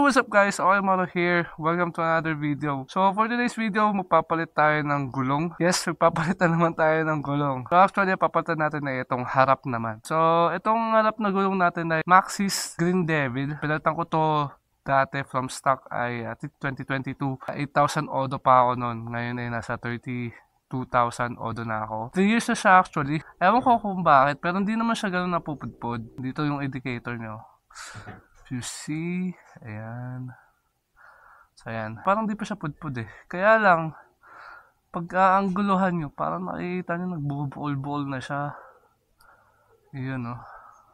what's up guys? OKMoto here. Welcome to another video. So for today's video, magpapalit tayo ng gulong. Yes, magpapalitan naman tayo ng gulong. So actually, papalitan natin na itong harap naman. So itong harap na gulong natin ay Maxxis Green Devil. Pinalitan ko to dati from stock ay 2022. 8,000 odo pa ako noon. Ngayon ay nasa 32,000 odo na ako. 3 years na siya actually. Ewan ko kung bakit, pero hindi naman siya ganun napupudpod. Dito yung indicator nyo. You see, ayan. So, ayan. Parang di pa siya pudpud eh. Kaya lang, pag aangguluhan nyo, parang nakikita nyo nagbukol-bukol na siya. Ayan oh.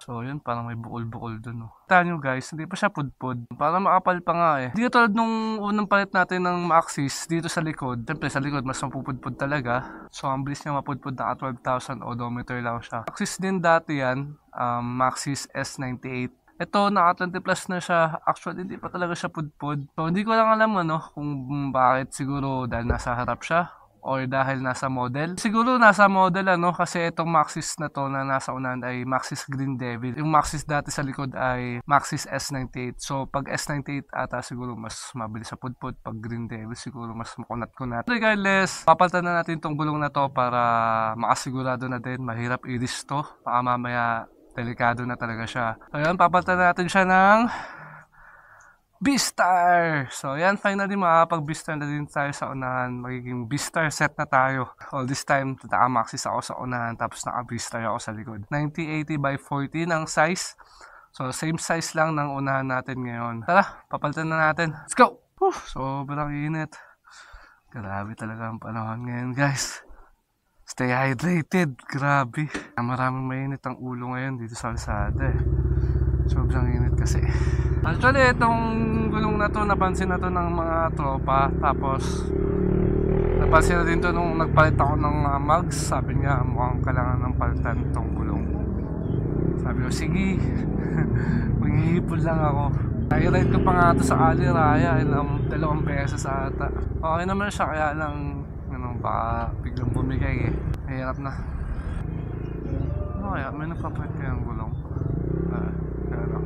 So, yun, parang may bukol-bukol dun oh. Kita nyo guys, hindi pa siya pudpud. Parang makapal pa nga eh. Hindi tulad nung unang palit natin ng Maxxis dito sa likod. Siyempre sa likod, mas mapupudpud talaga. So, ang bilis niya mapudpud na 12,000 odometer lang siya. Maxxis din dati yan, Maxxis S98. Ito, naka 20 plus na siya. Actually, hindi pa talaga siya pudpud. So, hindi ko lang alam kung bakit. Siguro dahil nasa harap siya or dahil nasa model. Siguro nasa model kasi itong Maxxis na to na nasa unahan ay Maxxis Green Devil. Yung Maxxis dati sa likod ay Maxxis S98. So, pag S98 ata siguro mas mabilis sa pudpud. Pag Green Devil siguro mas makunat-kunat. Regardless, papalitan na natin itong gulong na to para makasigurado na din. Mahirap i-dish to. Baka mamaya delikado na talaga siya. So yan, papalitan natin siya ng B-Star. So yan, finally makapag B-Star na din tayo sa unahan. Magiging B-Star set na tayo. All this time, naka-Maxxis ako sa unahan tapos naka B-Star ako sa likod. 9080 by 14 ang size. So same size lang ng unahan natin ngayon. Tara, papalitan na natin. Let's go! Sobrang init. Grabe talaga ang panahon ngayon guys. Stay hydrated, grabe. Maraming mainit ang ulo ngayon dito sa kalsada eh. Sobrang init kasi. Actually, itong gulong na to, napansin na to ng mga tropa. Tapos, napansin na din to nung nagpalit ako ng mags. Sabi niya, mukhang kailangan ng palitan itong gulong. Sabi ko, sige. Maghihipon lang ako. I-ride ko pa nga ito sa Ali Raya. 2 beses ata. Okay naman siya, kaya lang baka biglang bumigay eh. Mahirap na. Ano kaya? May nagpapalit kayang gulong. Kaya lang.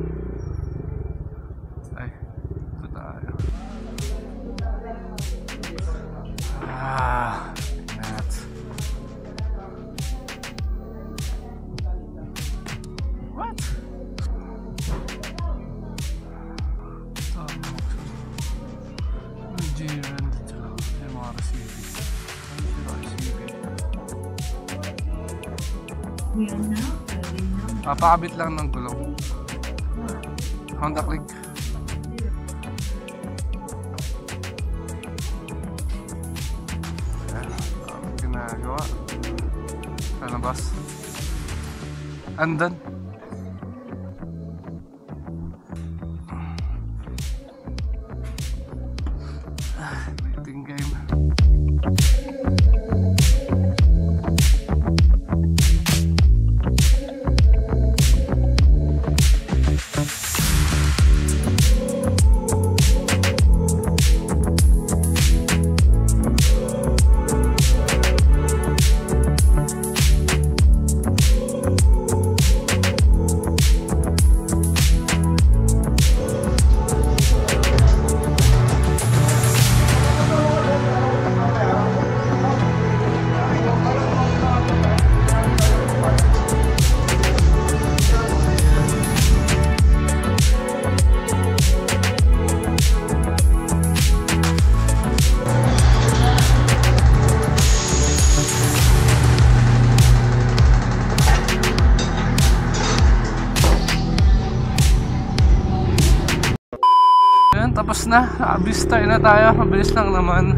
Ay, ito tayo. Net. What? Ito. Nigerian dito lang. Yung mga receiving. Papakabit lang ng gulong. Honda Click. Ayan, ginagawa. Lalabas. Andan. Waiting game. Tapos na, B-Star na tayo. Mabilis lang naman.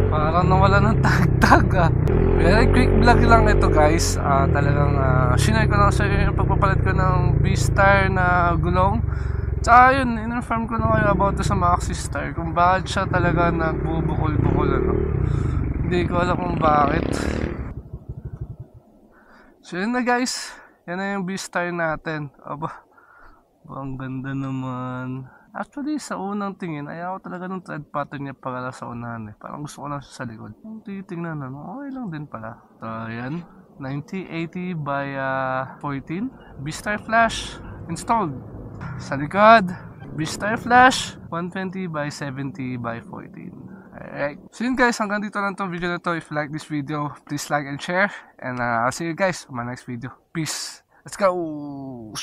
Parang nawala ng tag-tag Very quick vlog lang ito guys. Talagang shinare ko lang sa inyo yung pagpapalit ko ng B-Star na gulong. Tsaka yun, in-inform ko na kayo about sa Maxxis Star. Kung bakit siya talaga nagbubukol-bukol Hindi ko alam kung bakit. So yun na guys. Yan na yung B-Star natin. Ang ganda naman. Actually, sa unang tingin, ayaw ko talaga ng tread pattern niya pala sa unahan eh. Parang gusto ko lang siya sa likod. Kung titingnan okay lang din pala. So, yan. 9080 by 14. B-Star Flash installed. Sa likod, Beastar Flash, 120 by 70 by 14. Alright. So yun guys, hanggang dito lang tong video na to. If you like this video, please like and share. And I'll see you guys on my next video. Peace. Let's go!